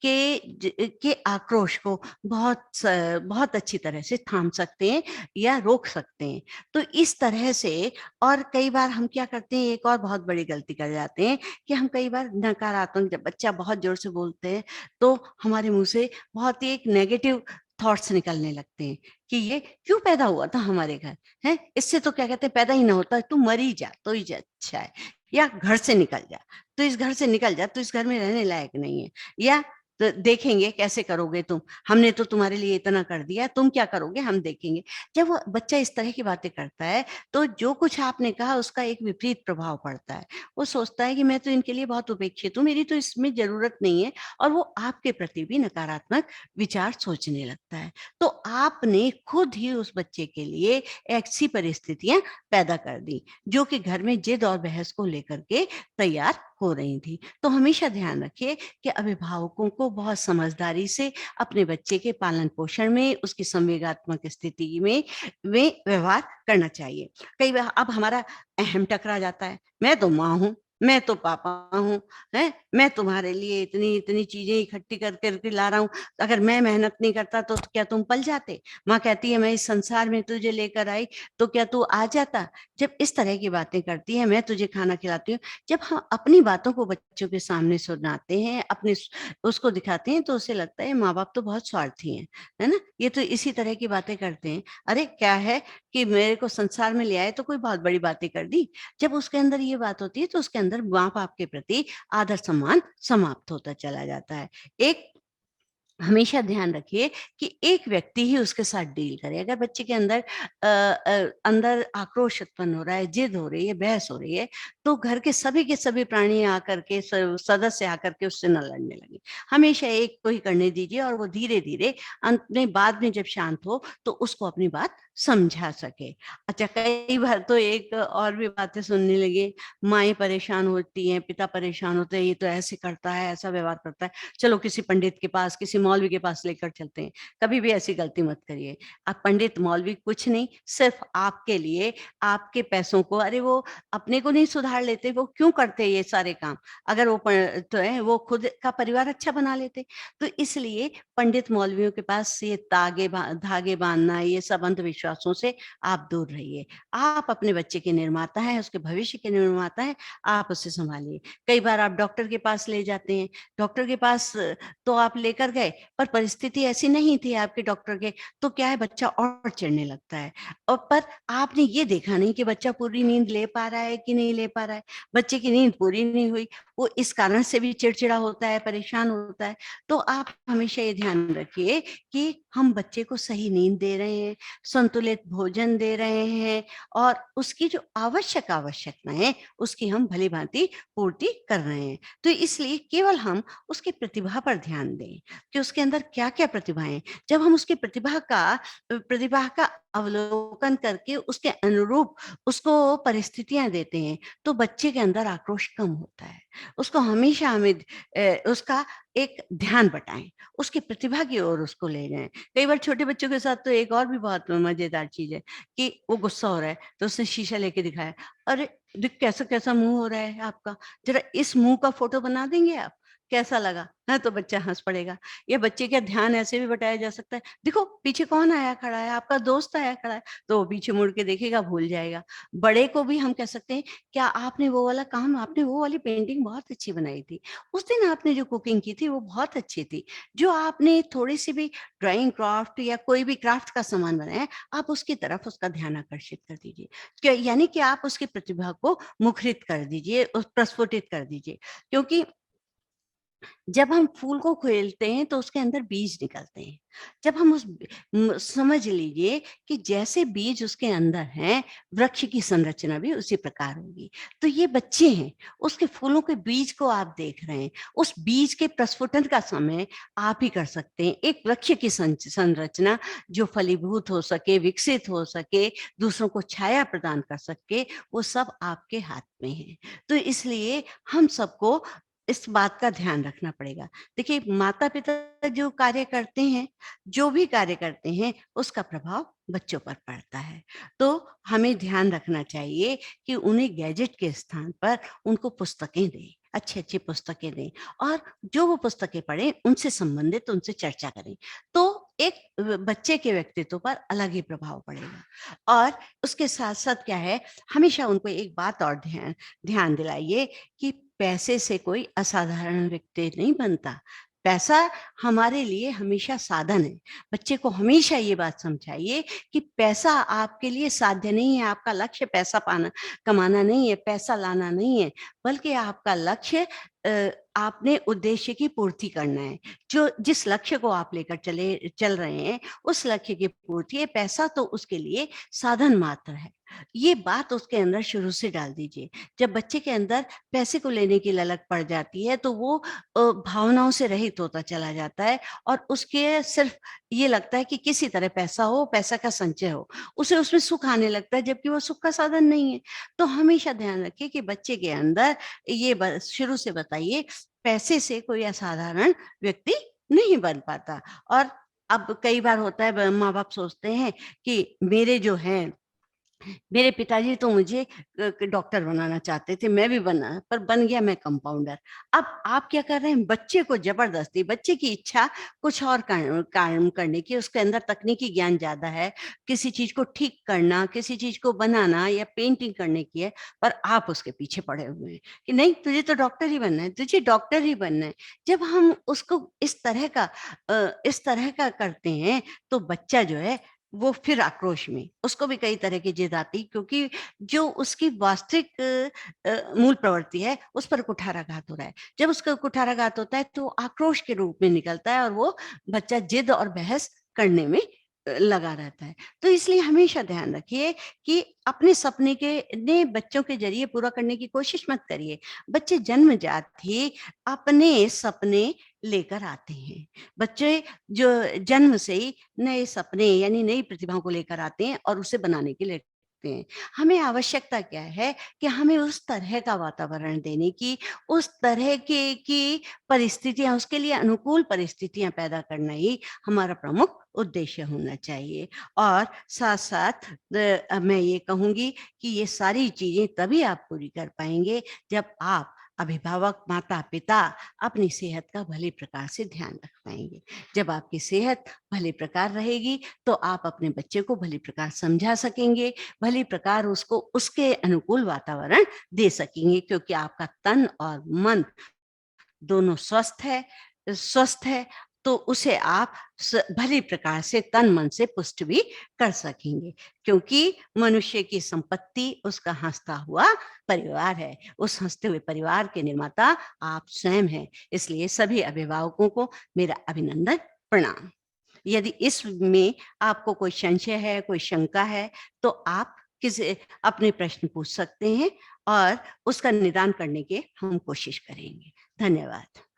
Speaker 1: के आक्रोश को बहुत अच्छी तरह से थाम सकते हैं या रोक सकते हैं। तो इस तरह से, और कई बार हम क्या करते हैं, एक और बहुत बड़ी गलती कर जाते हैं कि हम कई बार नकारात्मक, जब बच्चा बहुत ज़ोर से बोलते हैं, तो हमारे मुँह से बहुत ही एक नेगेटिव थॉट्स निकलने लगते हैं कि ये क्यों पैदा हुआ था हमारे घर, हैं? इससे तो क्या कहते हैं, पैदा ही ना होता, तू मर ही जा तो ही अच्छा है, या घर से निकल जा, तू इस घर से निकल जा, तू इस घर में रहने लायक नहीं है, या देखेंगे कैसे करोगे तुम, हमने तो तुम्हारे लिए इतना कर दिया, तुम क्या करोगे हम देखेंगे। जब वो बच्चा इस तरह की बातें करता है, तो जो कुछ आपने कहा उसका एक विपरीत प्रभाव पड़ता है। वो सोचता है कि मैं तो इनके लिए बहुत उपेक्षित हूँ, मेरी तो इसमें ज़रूरत नहीं है, और वो आपके प्रति भी नकारात्मक विचार सोचने लगता है। तो आपने खुद ही उस बच्चे के लिए ऐसी परिस्थितियाँ पैदा कर दी, जो कि घर में जिद और बहस को लेकर के तैयार हो रही थी। तो हमेशा ध्यान रखिए कि अभिभावकों को बहुत समझदारी से अपने बच्चे के पालन-पोषण में, उसकी संवेगात्मक स्थिति में व्यवहार करना चाहिए। कई बार अब हमारा अहम टकरा जाता है, मैं तो माँ हूँ, मैं तो पापा हूँ, हैं? मैं तुम्हारे लिए इतनी-इतनी चीज़ें इकट्ठी कर कर के ला रहा हूँ, अगर मैं मेहनत नहीं करता तो क्या तुम पल जाते? माँ कहती है मैं इस संसार में तुझे लेकर आई, तो क्या तू आ जाता? जब इस तरह की बातें करती है, मैं तुझे खाना खिलाती हूँ, जब हम अपनी बातों को बच्चों के सामने सुनाते हैं, अपने उसको दिखाते हैं, तो उसे लगता है माँ-बाप तो बहुत स्वार्थी हैं, है ना? ये तो इसी तरह की बातें करते हैं। अरे क्या है कि मेरे को संसार में ले आए तो कोई बहुत बड़ी बातें कर दी। जब उसके अंदर ये बात होती है, तो उसके अंदर माँ-बाप के प्रति आदर-सम्मान समाप्त होता चला जाता है। एक हमेशा ध्यान रखिए कि एक व्यक्ति ही उसके साथ डील करे। अगर बच्चे के अंदर अंदर आक्रोश उत्पन्न हो रहा है, जिद हो रही है, बहस हो रही है, तो घर के सभी प्राणी आकर के, सदस्य आकर के उससे ना लड़ने लगे। हमेशा एक को ही करने दीजिए, और वो धीरे-धीरे अंत में, बाद में जब शांत हो, तो उसको अपनी बात समझा सके। अच्छा, कई बार तो एक और भी बातें सुनने लगे, माएँ परेशान होती हैं, पिता परेशान होते हैं, ये तो ऐसे करता है, ऐसा व्यवहार करता है। चलो किसी पंडित के पास, किसी मौलवी के पास लेकर चलते हैं। कभी भी ऐसी गलती मत करिए। अब पंडित, मौलवी कुछ नहीं, सिर्फ़ आपके लिए, आपके पैसों को, अरे वो अपने को नहीं सुधार लेते, वो क्यों करते ये सारे काम? अगर वो तो है, वो खुद का परिवार अच्छा बना लेते। तो इसलिए पंडित, मौलवियों के पास ये धागे बाँधना, ये सब अंधविश्वासों से आप दूर रहिए। आप अपने बच्चे के निर्माता हैं, उसके भविष्य के निर्माता हैं, आप उसे सँभालिए। कई बार आप डॉक्टर के पास ले जाते हैं, डॉक्टर के पास तो आप लेकर गए, पर परिस्थिति ऐसी नहीं थी आपके डॉक्टर के, तो क्या है बच्चा और चिढ़ने लगता है। और पर आपने ये देखा नहीं कि बच्चा पूरी नींद ले पा रहा है कि नहीं ले पा रहा है। बच्चे की नींद पूरी नहीं हुई, वो इस कारण से भी चिड़चिड़ा होता है, परेशान होता है। तो आप हमेशा ये ध्यान रखिए कि हम बच्चे को सही नींद दे रहे हैं, संतुलित भोजन दे रहे हैं और उसकी जो आवश्यकताएं हैं, उसकी हम भली-भांति पूर्ति कर रहे हैं। तो इसलिए केवल हम उसकी प्रतिभा पर ध्यान दें कि उसके अंदर क्या-क्या प्रतिभाएँ हैं। जब हम उसकी प्रतिभा का अवलोकन करके उसके अनुरूप उसको परिस्थितियाँ देते हैं, तो बच्चे के अंदर आक्रोश कम होता है। उसको हमेशा उसका एक ध्यान बटाएँ, उसकी प्रतिभा की ओर उसको ले जाएँ। कई बार छोटे बच्चों के साथ तो एक और भी बहुत मज़ेदार चीज़ है कि वो गुस्सा हो रहा है, तो उसने शीशा लेके दिखाया, "अरे! देख कैसा-कैसा मुँह हो रहा है आपका, ज़रा इस मुँह का फ़ोटो बना देंगे आप? कैसा लगा?" हाँ, तो बच्चा हँस पड़ेगा। या बच्चे का ध्यान ऐसे भी बटाया जा सकता है, "देखो पीछे कौन आया खड़ा है? आपका दोस्त आया खड़ा है।" तो वो पीछे मुड़ के देखेगा, भूल जाएगा। बड़े को भी हम कह सकते हैं, "क्या आपने आपने वो वाली पेंटिंग बहुत अच्छी बनाई थी। उस दिन आपने जो कुकिंग की थी वो बहुत अच्छी थी। जो आपने थोड़ी-सी भी ड्राइंग क्राफ्ट या कोई भी क्राफ्ट का सामान बनाया, आप उसकी तरफ उसका ध्यान आकर्षित कर दीजिए। यानी कि आप उसकी प्रतिभा को मुखरित कर दीजिए, प्रस्फुटित कर दीजिए। क्योंकि जब हम फूल को खिलते हैं तो उसके अंदर बीज निकलते हैं। जब हम समझ लीजिए कि जैसे बीज उसके अंदर हैं, वृक्ष की संरचना भी उसी प्रकार होगी। तो ये बच्चे हैं, उसके फूलों के बीज को आप देख रहे हैं। उस बीज के प्रस्फुटन का समय आप ही कर सकते हैं। एक वृक्ष की संरचना जो फलीभूत हो सके, विकसित हो सके, दूसरों को छाया प्रदान कर सके, वो सब आपके हाथ में है। तो इसलिए हम सबको इस बात का ध्यान रखना पड़ेगा। देखिए, माता-पिता जो कार्य करते हैं, जो भी कार्य करते हैं, उसका प्रभाव बच्चों पर पड़ता है। तो हमें ध्यान रखना चाहिए कि उन्हें गैजेट के स्थान पर उनको पुस्तकें दें, अच्छी-अच्छी पुस्तकें दें और जो वो पुस्तकें पढ़ें, उनसे संबंधित उनसे चर्चा करें। तो एक बच्चे के व्यक्तित्व पर अलग ही प्रभाव पड़ेगा और उसके साथ-साथ क्या है, हमेशा उनको एक बात और ध्यान ध्यान दिलाइए कि पैसे से कोई असाधारण व्यक्ति नहीं बनता। पैसा हमारे लिए हमेशा साधन है। बच्चे को हमेशा ये बात समझाइए कि पैसा आपके लिए साध्य नहीं है, आपका लक्ष्य पैसा कमाना नहीं है, पैसा लाना नहीं है, बल्कि आपका लक्ष्य आपने उद्देश्य की पूर्ति करना है। जो जिस लक्ष्य को आप लेकर चल रहे हैं, उस लक्ष्य की पूर्ति है, पैसा तो उसके लिए साधन मात्र है। ये बात उसके अंदर शुरू से डाल दीजिए। जब बच्चे के अंदर पैसे को लेने की ललक पड़ जाती है तो वो भावनाओं से रहित होता चला जाता है और उसके सिर्फ ये लगता है कि किसी तरह पैसा हो, पैसा का संचय हो। उसे उसमें सुख आने लगता है जबकि वो सुख का साधन नहीं है। तो हमेशा ध्यान रखिए कि बच्चे के अंदर ये शुरू से बताइए पैसे से कोई असाधारण व्यक्ति नहीं बन पाता। और अब कई बार होता है माँ-बाप सोचते हैं कि मेरे पिताजी तो मुझे डॉक्टर बनाना चाहते थे, मैं भी बना पर बन गया मैं कंपाउंडर। अब आप क्या कर रहे हैं? बच्चे को ज़बरदस्ती बच्चे की इच्छा कुछ और काम करने की, उसके अंदर तकनीकी ज्ञान ज़्यादा है, किसी चीज़ को ठीक करना, किसी चीज़ को बनाना या पेंटिंग करने की है, पर आप उसके पीछे पड़े हुए हैं कि नहीं तुझे तो डॉक्टर ही बनना है, तुझे डॉक्टर ही बनना है। जब हम उसको इस तरह का करते हैं, तो बच्चा जो है वो फिर आक्रोश में, उसको भी कई तरह की जिद आती क्योंकि जो उसकी वास्तविक मूल प्रवृत्ति है, उस पर कुठाराघात हो रहा है। जब उसका कुठाराघात होता है तो आक्रोश के रूप में निकलता है और वो बच्चा जिद और बहस करने में लगा रहता है। तो इसलिए हमेशा ध्यान रखिए कि अपने सपने ने बच्चों के ज़रिए पूरा करने की कोशिश मत करिए। बच्चे जन्मजात ही अपने सपने लेकर आते हैं। बच्चे जो जन्म से ही नए सपने यानी नई प्रतिभाओं को लेकर आते हैं और उसे बनाने के लिए रखते हैं। हमें आवश्यकता क्या है कि हमें उस तरह का वातावरण देने की, उस तरह की परिस्थितियाँ उसके लिए अनुकूल परिस्थितियाँ पैदा करना ही हमारा प्रमुख उद्देश्य होना चाहिए। और साथ-साथ मैं ये कहूँगी कि ये सारी चीज़ें तभी आप पूरी कर पाएँगे जब आप अभिभावक, माता-पिता अपनी सेहत का भली प्रकार से ध्यान रख पाएँगे। जब आपकी सेहत भली प्रकार रहेगी, तो आप अपने बच्चे को भली प्रकार समझा सकेंगे, भली प्रकार उसको उसके अनुकूल वातावरण दे सकेंगे क्योंकि आपका तन और मन दोनों स्वस्थ है, तो उसे आप भली प्रकार से तन मन से पुष्ट भी कर सकेंगे, क्योंकि मनुष्य की संपत्ति उसका हंसता हुआ परिवार है। उस हंसते हुए परिवार के निर्माता आप स्वयं हैं। इसलिए सभी अभिभावकों को मेरा अभिनंदन, प्रणाम। यदि इसमें आपको कोई संशय है, कोई शंका है, तो आप किसी अपने प्रश्न पूछ सकते हैं और उसका निदान करने की हम कोशिश करेंगे। धन्यवाद।